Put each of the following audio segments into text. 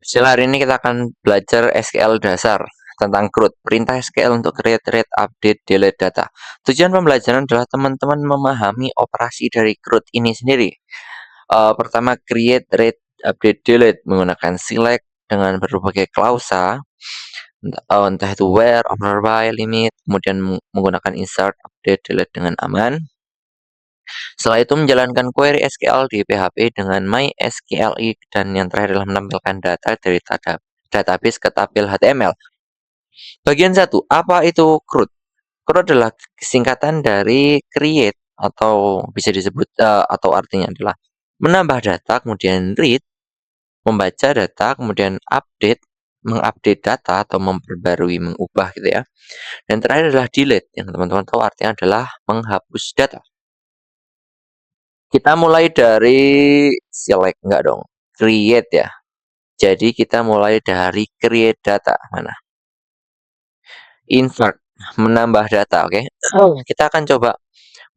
Sila hari ini kita akan belajar SQL dasar tentang CRUD, perintah SQL untuk create, read, update, delete data. Tujuan pembelajaran adalah teman-teman memahami operasi dari CRUD ini sendiri. Pertama, create, read, update, delete menggunakan select dengan berbagai klausa, entah itu where, over by, limit, kemudian menggunakan insert, update, delete dengan aman. Setelah itu menjalankan query SQL di PHP dengan MySQLi dan yang terakhir adalah menampilkan data dari database ke tabel HTML. Bagian 1, apa itu CRUD? CRUD adalah singkatan dari create atau bisa disebut atau artinya adalah menambah data, kemudian read, membaca data, kemudian update, mengupdate data atau memperbarui, mengubah gitu ya. Dan terakhir adalah delete yang teman-teman tahu artinya adalah menghapus data. Kita mulai dari select, enggak dong, create ya. Jadi kita mulai dari create data, mana? Insert, menambah data, oke. Kita akan coba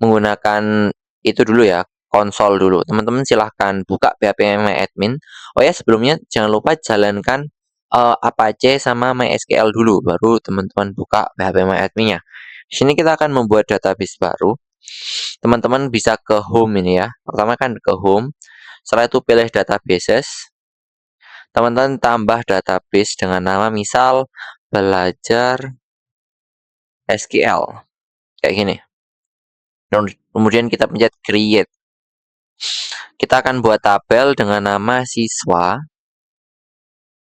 menggunakan itu dulu ya, konsol dulu. Teman-teman silahkan buka PHP MyAdmin. Oh ya, sebelumnya jangan lupa jalankan Apache sama MySQL dulu, baru teman-teman buka PHP MyAdmin-nya. Di sini kita akan membuat database baru. Teman-teman bisa ke home ini ya. Pertama kan ke home. Setelah itu pilih databases. Teman-teman tambah database dengan nama misal belajar SQL. Kayak gini. Kemudian kita pencet create. Kita akan buat tabel dengan nama siswa.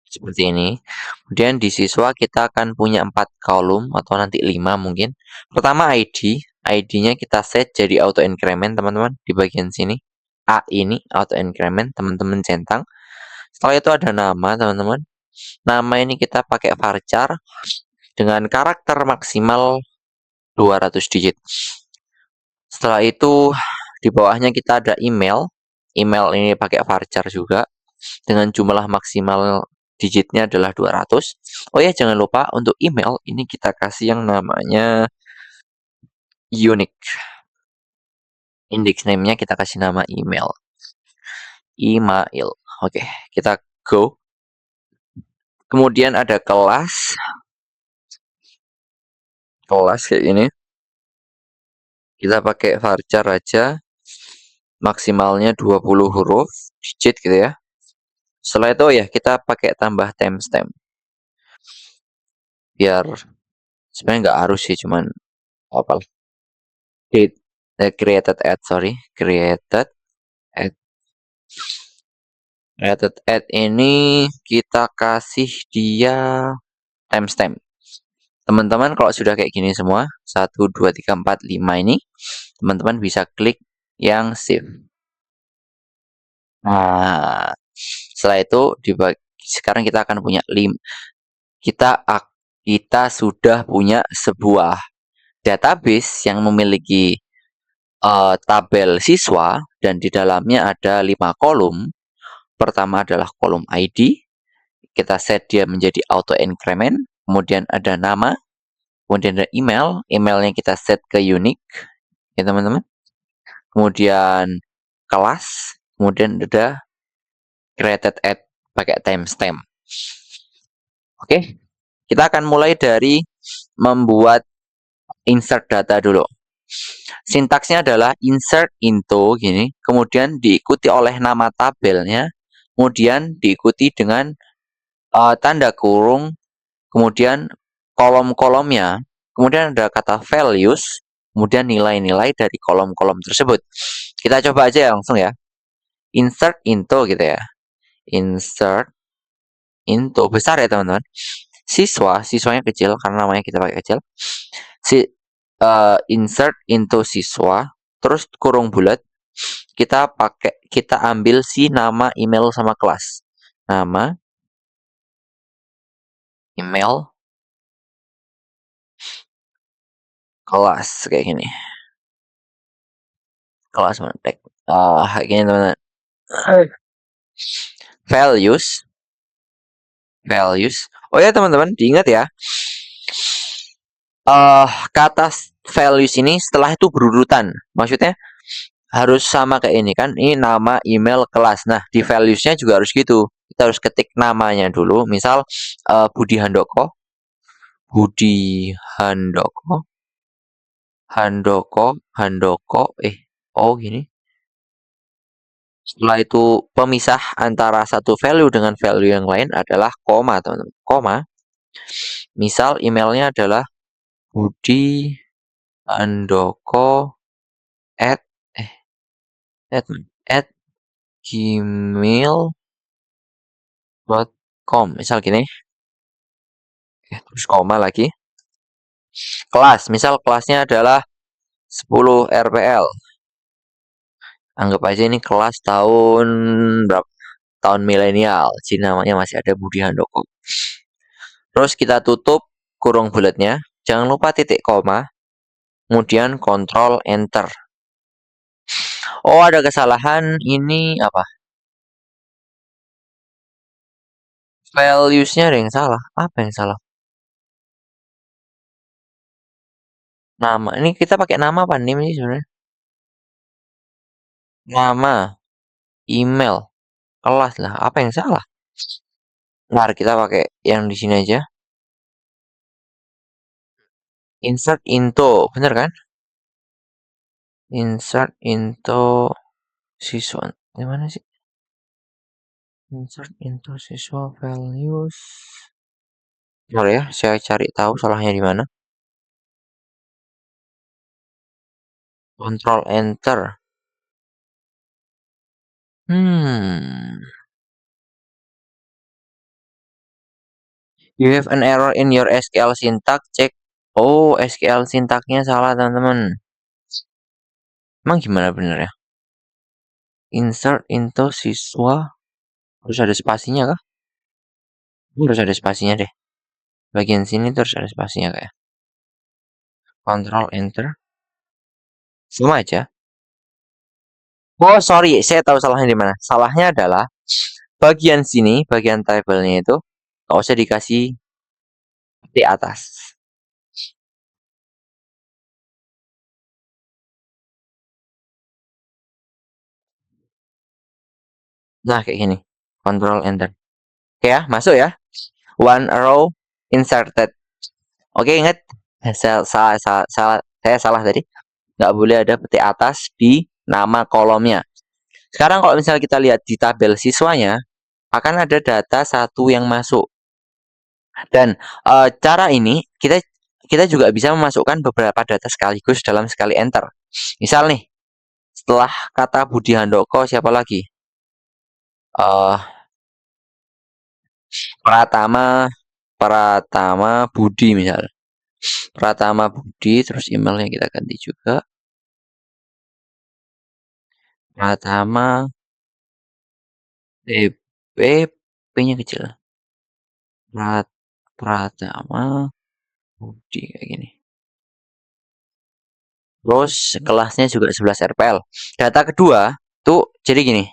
Seperti ini. Kemudian di siswa kita akan punya 4 kolom atau nanti 5 mungkin. Pertama ID. ID-nya kita set jadi auto increment teman-teman di bagian sini. A ini auto increment teman-teman centang. Setelah itu ada nama teman-teman. Nama ini kita pakai varchar dengan karakter maksimal 200 digit. Setelah itu di bawahnya kita ada email. Email ini pakai varchar juga dengan jumlah maksimal digitnya adalah 200. Oh ya, jangan lupa untuk email ini kita kasih yang namanya unique. Index name-nya kita kasih nama email. Email. Oke, kita go. Kemudian ada kelas. Kelas kayak ini. Kita pakai varchar aja. Maksimalnya 20 huruf digit gitu ya. Setelah itu ya kita pakai tambah timestamp. Biar sebenarnya nggak harus sih, cuman apa? Created at, sorry. Created at ini kita kasih dia timestamp. Teman-teman kalau sudah kayak gini semua, 1, 2, 3, 4, 5 ini, teman-teman bisa klik yang save. Nah, setelah itu sekarang kita akan punya kita sudah punya sebuah database yang memiliki tabel siswa dan di dalamnya ada 5 kolom. Pertama adalah kolom ID. Kita set dia menjadi auto increment. Kemudian ada nama. Kemudian ada email. Emailnya kita set ke unique. Ya teman-teman. Kemudian kelas. Kemudian ada created at pakai timestamp. Oke. Kita akan mulai dari membuat insert data dulu. Sintaksnya adalah insert into gini, kemudian diikuti oleh nama tabelnya, kemudian diikuti dengan tanda kurung, kemudian kolom-kolomnya, kemudian ada kata values, kemudian nilai-nilai dari kolom-kolom tersebut. Kita coba aja langsung ya. Insert into gitu ya. Insert into besar ya teman-teman. Siswanya kecil karena namanya kita pakai kecil. Insert into siswa, terus kurung bulat. Kita ambil si nama, email sama kelas. Nama, email, kelas kayak gini. Kelas mana tag? Kayak gini teman-teman. Values. Oh ya teman-teman, diingat ya. Kata values ini setelah itu berurutan. Maksudnya harus sama kayak ini kan. Ini nama, email, kelas. Nah, di values-nya juga harus gitu. kita harus ketik namanya dulu. Misal Budi Handoko, Budi Handoko, Handoko, Handoko, oh gini. Setelah itu pemisah antara satu value dengan value yang lain adalah koma, teman-teman. Koma. Misal emailnya adalah Budi Handoko at at at gmail.com. Misal gini. Terus koma lagi. Kelas. Misal kelasnya adalah 10 RPL. Anggap aja ini kelas tahun berapa? Tahun milenial. Jadi namanya masih ada Budi Handoko. Terus kita tutup kurung bulatnya. Jangan lupa titik koma. Kemudian kontrol enter. Oh, ada kesalahan. Ini apa? Values-nya ada yang salah. Apa yang salah? Nama. Ini kita pakai nama apa nih ini sebenarnya? Nama, email, kelas lah. Apa yang salah? Mari kita pakai yang di sini aja. Insert into, bener kan? Insert into siswa. Gimana sih? Insert into siswa values. Bentar ya, saya cari tahu salahnya di mana. Control enter. You have an error in your SQL syntax. Cek. Oh, SQL sintaknya salah, teman-teman. Emang gimana bener ya? Insert into siswa. Harus ada spasinya kah? Harus ada spasinya deh. Bagian sini terus ada spasinya kayak. Control enter. Sama aja. Oh, sorry, saya tahu salahnya di mana. Salahnya adalah bagian sini, bagian tabelnya itu nggak usah dikasih di atas. Nah, kayak gini. Control enter. Oke ya, masuk ya. One row inserted. Oke, ingat. Saya salah tadi. Nggak boleh ada petik atas di nama kolomnya. Sekarang kalau misalnya kita lihat di tabel siswanya, akan ada data satu yang masuk. Dan cara ini kita juga bisa memasukkan beberapa data sekaligus dalam sekali enter. Misal nih, setelah kata Budi Handoko siapa lagi? Uh, Pratama Budi misal. Pratama Budi, terus emailnya kita ganti juga. Pratama P-nya kecil. Pratama Budi kayak gini. Terus kelasnya juga 11 RPL. Data kedua tuh jadi gini.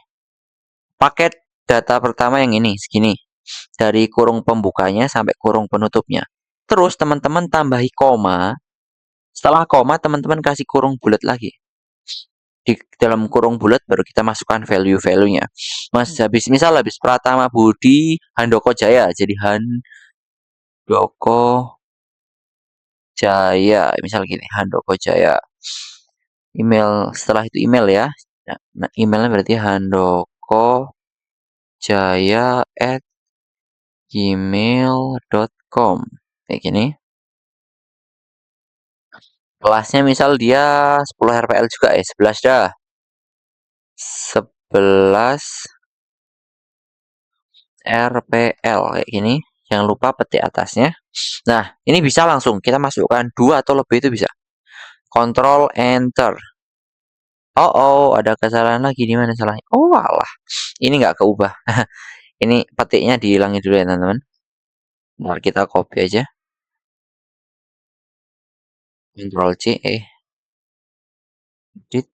Paket data pertama yang ini segini. Dari kurung pembukanya sampai kurung penutupnya. Terus teman-teman tambahi koma. Setelah koma teman-teman kasih kurung bulat lagi. Di dalam kurung bulat baru kita masukkan value-value-nya. Habis Pratama Budi Handoko Jaya. Jadi Handoko Jaya. Misal gini, Handoko Jaya. Email, setelah itu email ya. Nah, emailnya berarti Handoko Jaya at gmail.com. Kayak gini. Kelasnya misal dia 10 RPL juga ya, 11 dah. 11 RPL kayak gini. Jangan lupa petik atasnya. Nah, ini bisa langsung kita masukkan 2 atau lebih itu bisa. Control enter. Oh, ada kesalahan lagi. Di mana salahnya? Oh, alah. Ini nggak keubah. Ini petiknya dihilangin dulu ya, teman-teman. Mari kita copy aja. Control C, edit.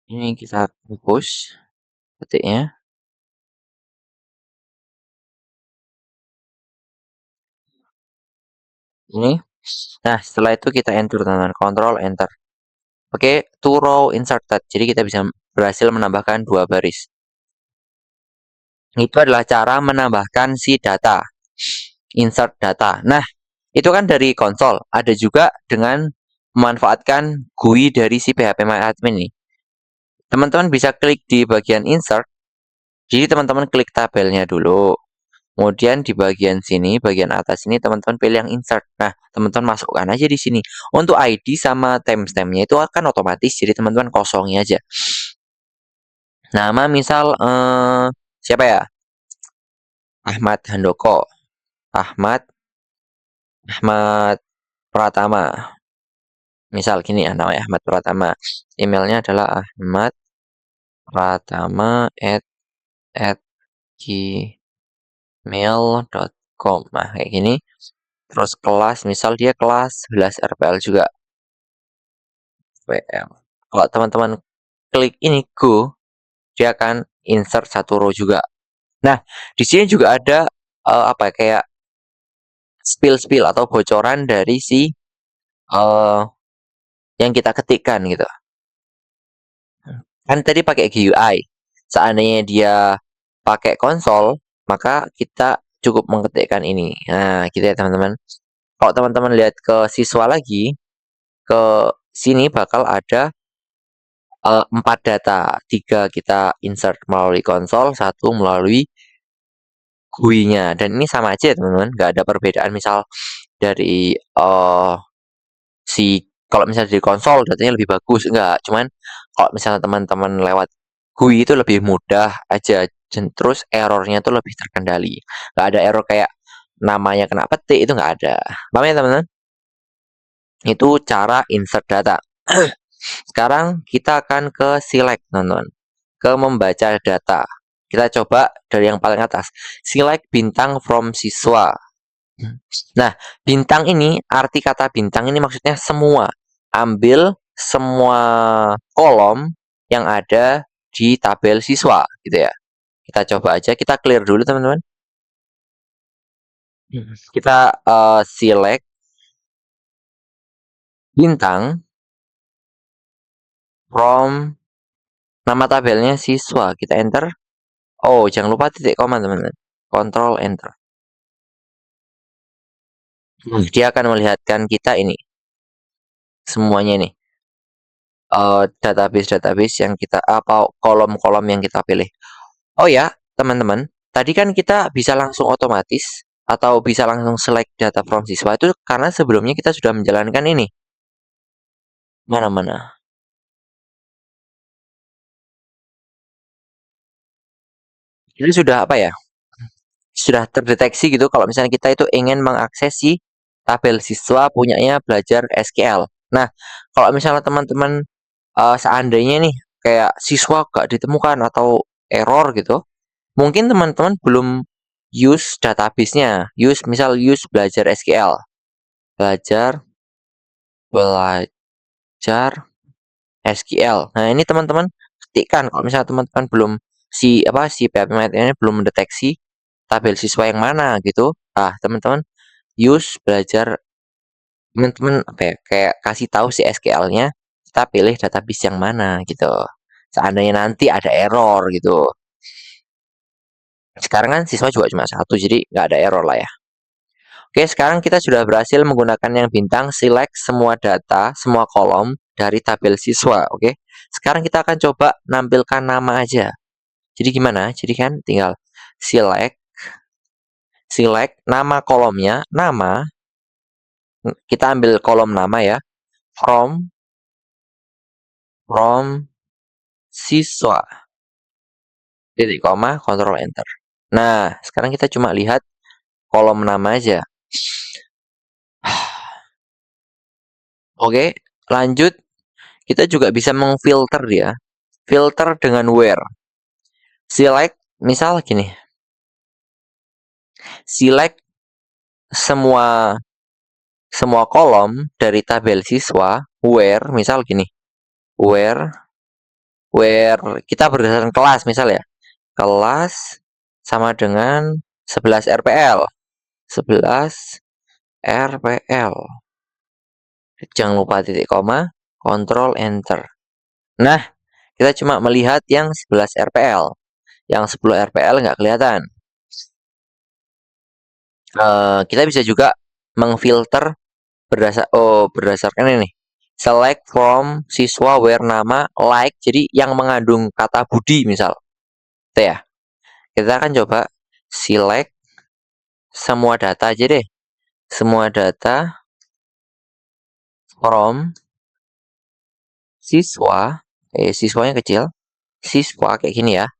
Ini kita hapus petiknya. Ini. Nah, setelah itu kita enter, teman-teman. Control enter. Oke, two row inserted. Jadi kita bisa berhasil menambahkan 2 baris. Itu adalah cara menambahkan si data, insert data. Nah, itu kan dari konsol. Ada juga dengan memanfaatkan GUI dari si PHP-MyAdmin ini. Teman-teman bisa klik di bagian insert. Jadi teman-teman klik tabelnya dulu. Kemudian di bagian sini, bagian atas ini teman-teman pilih yang insert. Nah, teman-teman masukkan aja di sini. Untuk ID sama timestamp-nya itu akan otomatis, jadi teman-teman kosongi aja. Nama misal siapa ya? Ahmad Handoko. Ahmad Ahmad Pratama. Misal gini ya, namanya Ahmad Pratama. Emailnya adalah Ahmad Pratama at gmail.com. Nah, kayak gini. Terus kelas, misal dia kelas 11 RPL juga. PL. Kalau teman-teman klik ini go, dia akan insert satu row juga. Nah, di sini juga ada apa kayak spill atau bocoran dari si yang kita ketikkan gitu. Kan tadi pakai GUI. Seandainya dia pakai konsol, maka kita cukup mengetikkan ini. Nah, gitu ya teman-teman. Kalau teman-teman lihat ke siswa lagi, ke sini bakal ada 4 data. 3 kita insert melalui konsol, 1 melalui GUI-nya. Dan ini sama aja teman-teman, nggak ada perbedaan. Misal dari kalau misalnya di konsol datanya lebih bagus, enggak. Cuman kalau misalnya teman-teman lewat GUI itu lebih mudah aja. Terus errornya tuh lebih terkendali. Nggak ada error kayak namanya kena petik, itu nggak ada. Paham ya teman-teman? Itu cara insert data. Sekarang kita akan ke select teman-teman. Ke membaca data. Kita coba dari yang paling atas. Select bintang from siswa. Nah, bintang ini, arti kata bintang ini maksudnya semua. Ambil semua kolom yang ada di tabel siswa, gitu ya. Kita coba aja, kita clear dulu teman-teman. Kita select bintang from nama tabelnya siswa. Kita enter. Oh, jangan lupa titik koma teman-teman. Control enter. Dia akan melihatkan kita ini. Semuanya nih. Database-database yang kita apa kolom-kolom yang kita pilih. Oh ya, teman-teman, tadi kan kita bisa langsung otomatis atau bisa langsung select data from siswa itu karena sebelumnya kita sudah menjalankan ini. Mana-mana. Ini sudah apa ya? Sudah terdeteksi gitu kalau misalnya kita itu ingin mengakses si tabel siswa punyanya belajar SQL. Nah, kalau misalnya teman-teman seandainya nih kayak siswa gak ditemukan atau error gitu, mungkin teman-teman belum use database-nya, use belajar SQL, belajar belajar SQL. Nah, ini teman-teman ketikkan kalau misalnya teman-teman belum si PHP ini belum mendeteksi tabel siswa yang mana gitu. Ah, teman-teman use belajar teman-teman apa ya, kayak kasih tahu si SQL-nya, kita pilih database yang mana gitu. Seandainya nanti ada error gitu. Sekarang kan siswa juga cuma satu, jadi nggak ada error lah ya. Oke, sekarang kita sudah berhasil menggunakan yang bintang select semua data, semua kolom dari tabel siswa. Oke, sekarang kita akan coba nampilkan nama aja. Jadi gimana? Jadi kan tinggal select, select nama kolomnya, nama. Kita ambil kolom nama ya, from siswa. Titik koma, Ctrl Enter. Nah, sekarang kita cuma lihat kolom nama aja. Oke, lanjut. Kita juga bisa mengfilter dia. Filter dengan where. Select, misal gini. Select semua kolom dari tabel siswa, where, misal gini. Where kita berdasarkan kelas misal ya. Kelas sama dengan 11 RPL. 11 RPL. Jangan lupa titik koma, Ctrl Enter. Nah, kita cuma melihat yang 11 RPL. Yang 10 RPL nggak kelihatan. Kita bisa juga mengfilter berdasarkan ini. Select from siswa where nama like. Jadi yang mengandung kata Budi misal. Itu ya. Kita akan coba select semua data aja deh. Semua data from siswa. Siswanya kecil. Siswa kayak gini ya.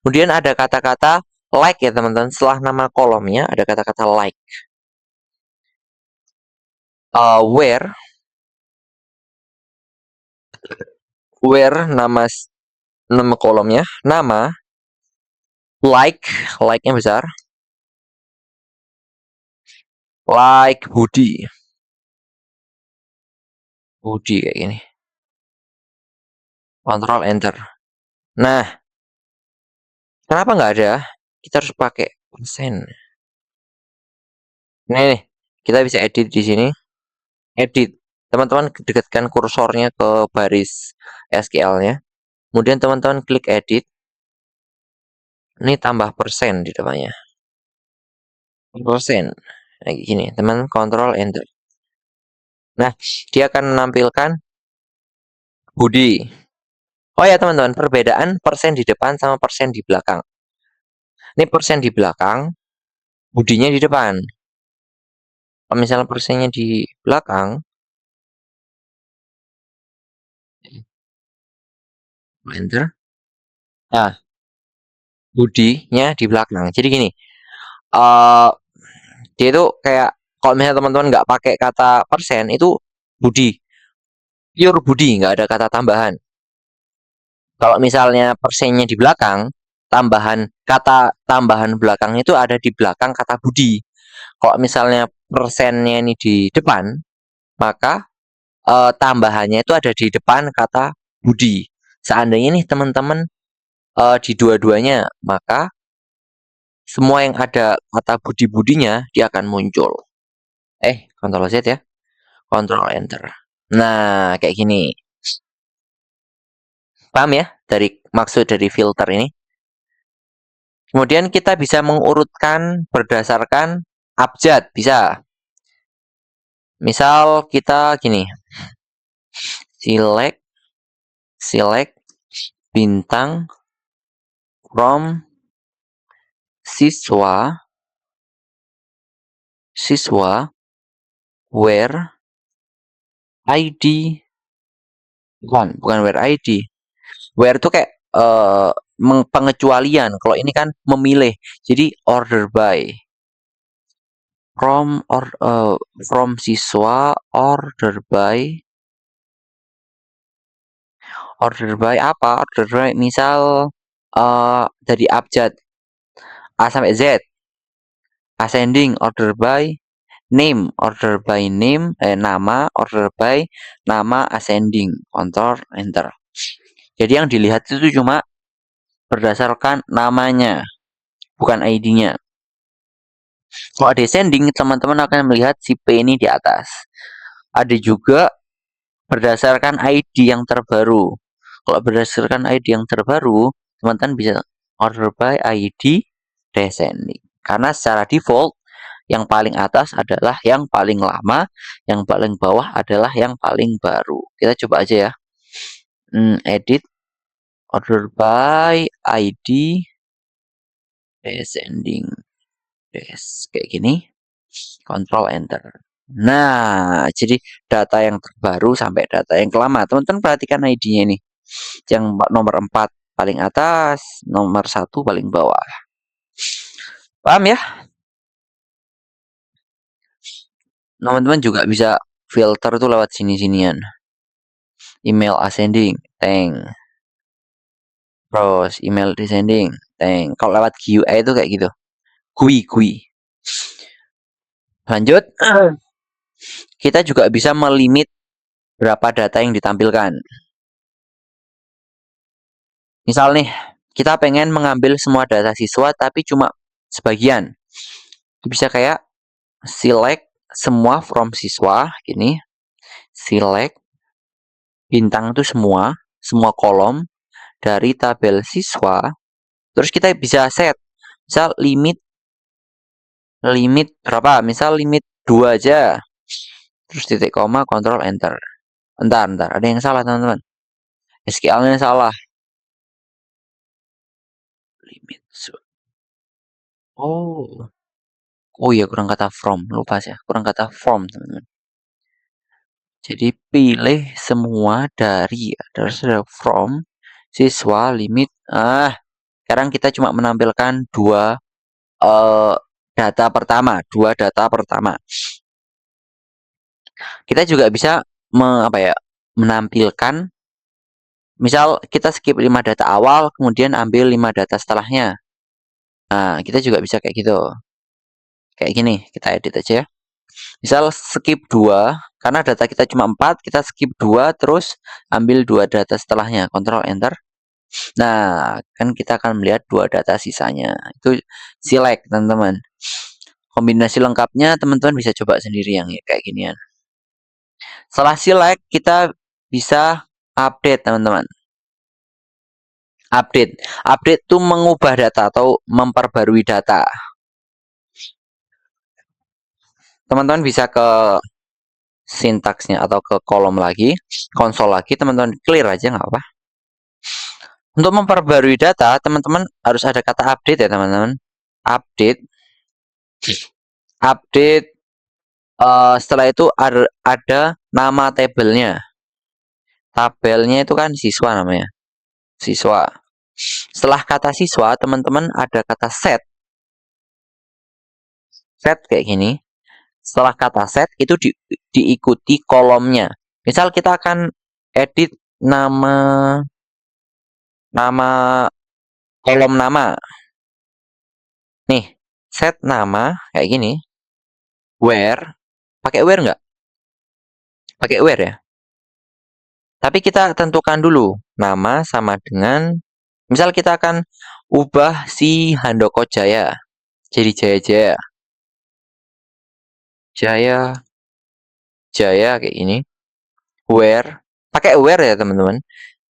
Kemudian ada kata-kata like ya teman-teman. Setelah nama kolomnya ada kata-kata like. Where nama kolomnya, nama like-nya besar. Like Budi kayak gini. Control Enter. Nah, kenapa nggak ada? Kita harus pakai persen. Nih, kita bisa edit di sini. Edit. Teman-teman dekatkan kursornya ke baris SQL-nya. Kemudian teman-teman klik edit. Ini tambah persen di depannya. Persen. Kayak gini, teman Control Enter. Nah, dia akan menampilkan Budi. Oh ya teman-teman, perbedaan persen di depan sama persen di belakang. Ini persen di belakang, Budinya di depan. Kalau misalnya persennya di belakang, enter. Nah, Budinya di belakang. Jadi gini, dia itu kayak kalau misalnya teman-teman nggak pakai kata persen itu Budi, pure Budi, nggak ada kata tambahan. Kalau misalnya persennya di belakang, kata tambahan belakang itu ada di belakang kata Budi. Kalau misalnya persennya ini di depan, maka tambahannya itu ada di depan kata Budi. Seandainya nih teman-teman di dua-duanya, maka semua yang ada kata Budi-Budinya dia akan muncul. Ctrl Z ya. Ctrl Enter. Nah, kayak gini. Paham ya maksud dari filter ini? Kemudian kita bisa mengurutkan berdasarkan abjad, bisa. Misal kita gini. Select bintang from siswa where ID bukan where ID. Where itu kayak pengecualian. Kalau ini kan memilih. Jadi order by from siswa order by apa? Order by misal dari abjad A sampai Z. Ascending order by name, nama order by nama ascending. Ctrl Enter. Jadi yang dilihat itu cuma berdasarkan namanya, bukan ID-nya. Kalau descending, teman-teman akan melihat si P ini di atas. Ada juga berdasarkan ID yang terbaru. Kalau berdasarkan ID yang terbaru, teman-teman bisa order by ID descending. Karena secara default, yang paling atas adalah yang paling lama, yang paling bawah adalah yang paling baru. Kita coba aja ya. Edit order by ID descending. Kayak gini. Ctrl Enter. Nah, jadi data yang terbaru sampai data yang lama. Teman-teman perhatikan ID-nya ini. Yang nomor 4 paling atas, nomor 1 paling bawah. Paham ya? Teman-teman juga bisa filter tuh lewat sini-sinian. Email ascending, terus email descending, Kalau lewat GUI itu kayak gitu. GUI. Lanjut. Kita juga bisa melimit berapa data yang ditampilkan. Misal nih, kita pengen mengambil semua data siswa tapi cuma sebagian. Bisa kayak select semua from siswa, gini. Select bintang itu semua kolom dari tabel siswa Terus kita bisa set, misal limit berapa? Misal limit 2 aja. Terus titik koma, kontrol enter. Bentar, ada yang salah teman-teman. SQL-nya salah. Limit. Oh. Oh iya, kurang kata from. Lupa sih, kurang kata from, teman-teman. Jadi pilih semua dari from siswa limit. Sekarang kita cuma menampilkan dua data pertama. Kita juga bisa menampilkan, misal kita skip 5 data awal, kemudian ambil 5 data setelahnya. Nah, kita juga bisa kayak gitu. Kayak gini, kita edit aja ya. Misal skip 2, karena data kita cuma 4, kita skip 2, terus ambil 2 data setelahnya. Kontrol enter. Nah, kan kita akan melihat 2 data sisanya. Itu select, teman-teman. Kombinasi lengkapnya teman-teman bisa coba sendiri yang kayak ginian. Setelah select, kita bisa update, teman-teman. Update itu mengubah data atau memperbarui data. Teman-teman bisa ke sintaksnya atau ke kolom lagi, konsol lagi, teman-teman clear aja nggak apa. Untuk memperbarui data, teman-teman harus ada kata update ya, teman-teman. Update. Setelah itu ada nama tabelnya. Tabelnya itu kan siswa namanya. Siswa. Setelah kata siswa, teman-teman ada kata set. Set kayak gini. Setelah kata set itu diikuti kolomnya. Misal kita akan edit nama kolom nama. Nih, set nama kayak gini. Where. Pakai where nggak? Pakai where ya. Tapi kita tentukan dulu nama sama dengan, misal kita akan ubah si Handoko Jaya jadi Jaya Jaya. Jaya kayak ini. Where, pakai where ya teman-teman.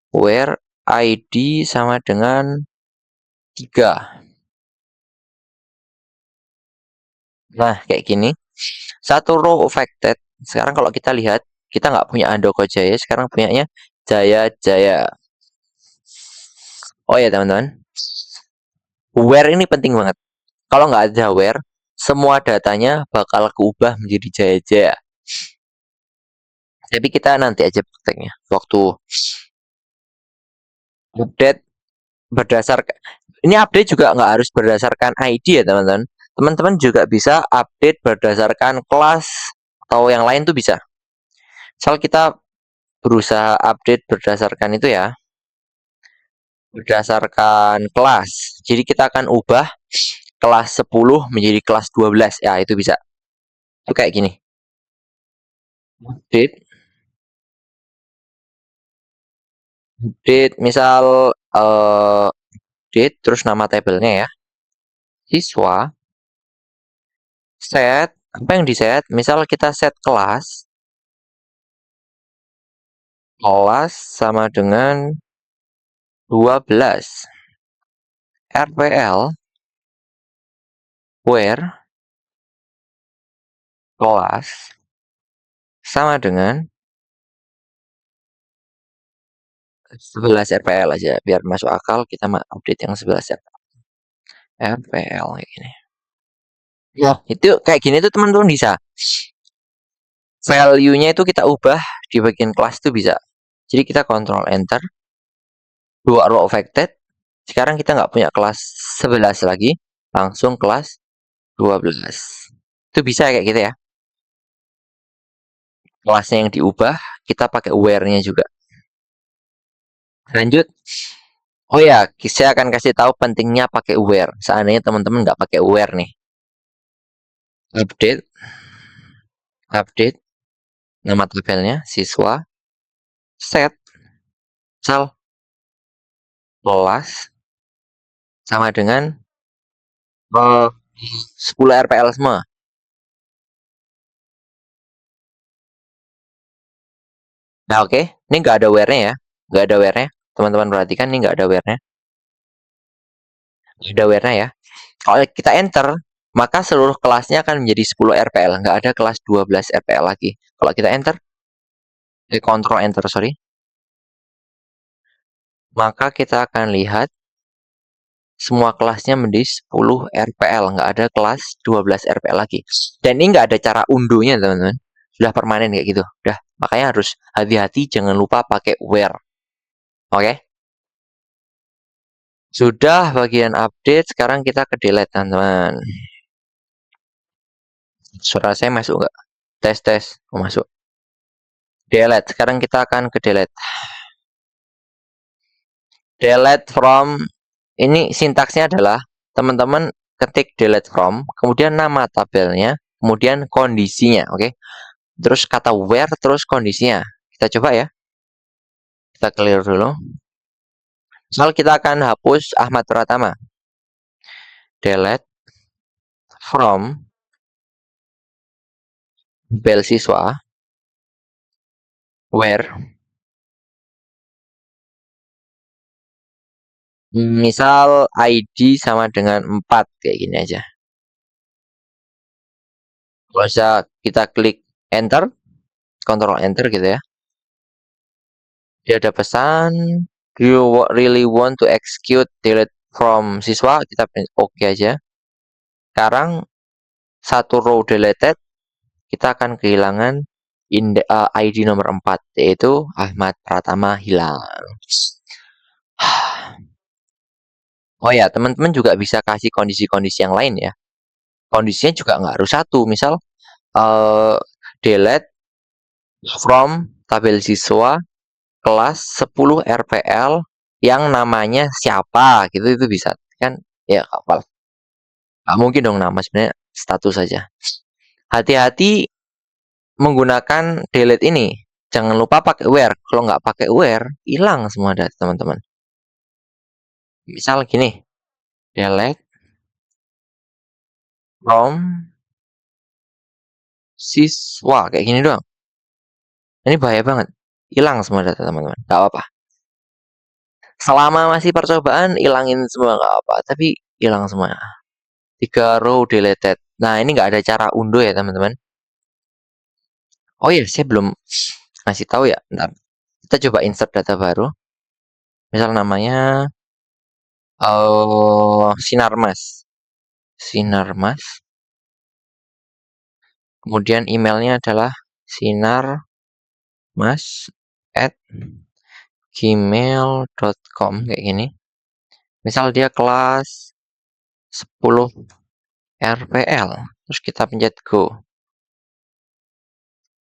Where ID sama dengan 3. Nah, kayak gini. Satu row affected. Sekarang kalau kita lihat, kita nggak punya Handoko Jaya, sekarang punyanya Jaya Jaya. Oh ya teman-teman, where ini penting banget. Kalau nggak ada where, semua datanya bakal keubah menjadi Jaya Jaya. Tapi kita nanti aja prakteknya. Waktu update berdasarkan, ini update juga nggak harus berdasarkan ID ya teman-teman. Teman-teman juga bisa update berdasarkan kelas atau yang lain tuh bisa. Misal kita berusaha update berdasarkan itu ya, berdasarkan kelas. Jadi kita akan ubah kelas 10 menjadi kelas 12. Ya, itu bisa. Itu kayak gini. Update misal update terus nama tabelnya ya. Siswa set, apa yang di set? Misal kita set kelas sama dengan 12. RPL where kelas sama dengan 11 RPL aja biar masuk akal, kita update yang 11 RPL kayak gini. Ya, itu kayak gini tuh teman-teman bisa. Value-nya itu kita ubah di bagian kelas tuh bisa. Jadi kita kontrol enter. 2 row affected. Sekarang kita nggak punya kelas 11 lagi, langsung kelas 12. Itu bisa kayak gitu ya. Kelasnya yang diubah, kita pakai where-nya juga. Lanjut. Oh ya, saya akan kasih tahu pentingnya pakai where. Seandainya teman-teman nggak pakai where nih. Update, nama tabelnya, siswa, set, misal, kelas, sama dengan 10 RPL semua. Nah, oke. Ini nggak ada where-nya ya. Nggak ada where-nya. Teman-teman perhatikan, ini nggak ada where-nya. Ada where-nya ya. Kalau kita enter, maka seluruh kelasnya akan menjadi 10 RPL. Nggak ada kelas 12 RPL lagi. Kalau kita enter, Control Enter, sorry. Maka kita akan lihat semua kelasnya menjadi 10 RPL. Nggak ada kelas 12 RPL lagi. Dan ini nggak ada cara unduhnya, teman-teman. Sudah permanen kayak gitu. Udah, makanya harus hati-hati, jangan lupa pakai where. Oke? Sudah bagian update, sekarang kita ke delete, teman-teman. Suara saya masuk nggak? Tes, tes. Oh, masuk. Delete. Sekarang kita akan ke delete. Delete from. Ini sintaksnya adalah teman-teman ketik delete from, kemudian nama tabelnya, kemudian kondisinya, oke? Terus kata where, terus kondisinya. Kita coba ya. Kita clear dulu. Misal kita akan hapus Ahmad Pratama. Delete from tabel siswa where misal ID sama dengan 4 kayak gini aja. Kalau bisa kita klik enter, control enter gitu ya. Dia ada pesan, do you really want to execute delete from siswa? Kita oke aja. Sekarang satu row deleted, kita akan kehilangan ID nomor 4, yaitu Ahmad Pratama hilang. Oh ya, teman-teman juga bisa kasih kondisi-kondisi yang lain ya. Kondisinya juga nggak harus satu. Misal, delete from tabel siswa kelas 10 RPL yang namanya siapa gitu, itu bisa kan ya. Kapal nggak mungkin dong nama, sebenarnya status saja. Hati-hati menggunakan delete ini, jangan lupa pakai where. Kalau nggak pakai where, hilang semua data teman-teman. Misal gini, delete from siswa kayak gini doang, ini bahaya banget, hilang semua data teman-teman. Nggak apa-apa, selama masih percobaan hilangin semua nggak apa, tapi hilang semua. 3 row deleted. Nah, ini nggak ada cara undo ya teman-teman. Oh iya, saya belum ngasih tahu ya. Bentar. Kita coba insert data baru. Misal namanya Sinarmas. Sinarmas. Kemudian emailnya adalah sinarmas@gmail.com kayak gini. Misal dia kelas 10 RPL. Terus kita pencet go.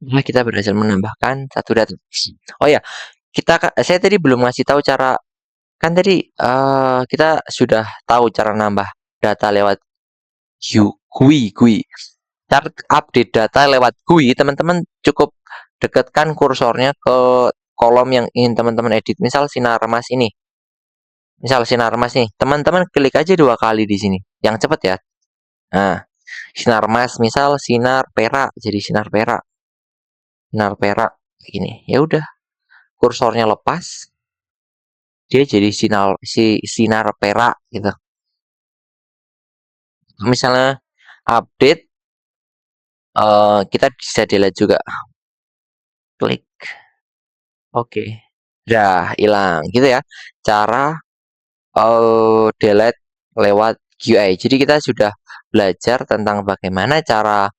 Nah, kita berhasil menambahkan satu data. Oh ya, saya tadi belum ngasih tahu cara. Kan tadi kita sudah tahu cara nambah data lewat GUI. Cara update data lewat GUI, teman-teman cukup dekatkan kursornya ke kolom yang ingin teman-teman edit. Misal Sinarmas ini. Misal Sinarmas nih, teman-teman klik aja 2 kali di sini. Yang cepat ya. Nah, Sinarmas misal sinar perak, jadi sinar perak. Sinar perak gini. Ya udah, kursornya lepas, dia jadi sinar perak gitu. Misalnya update, kita bisa delete juga. Klik. Oke. Udah hilang gitu ya. Cara delete lewat GUI. Jadi kita sudah belajar tentang bagaimana cara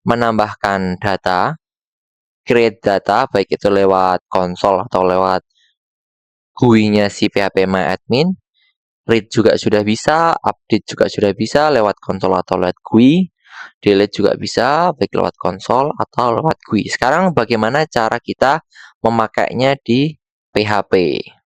menambahkan data, create data, baik itu lewat konsol atau lewat GUI-nya si PHPMyAdmin. Read juga sudah bisa, update juga sudah bisa lewat konsol atau lewat GUI. Delete juga bisa, baik lewat konsol atau lewat GUI. Sekarang bagaimana cara kita memakainya di PHP?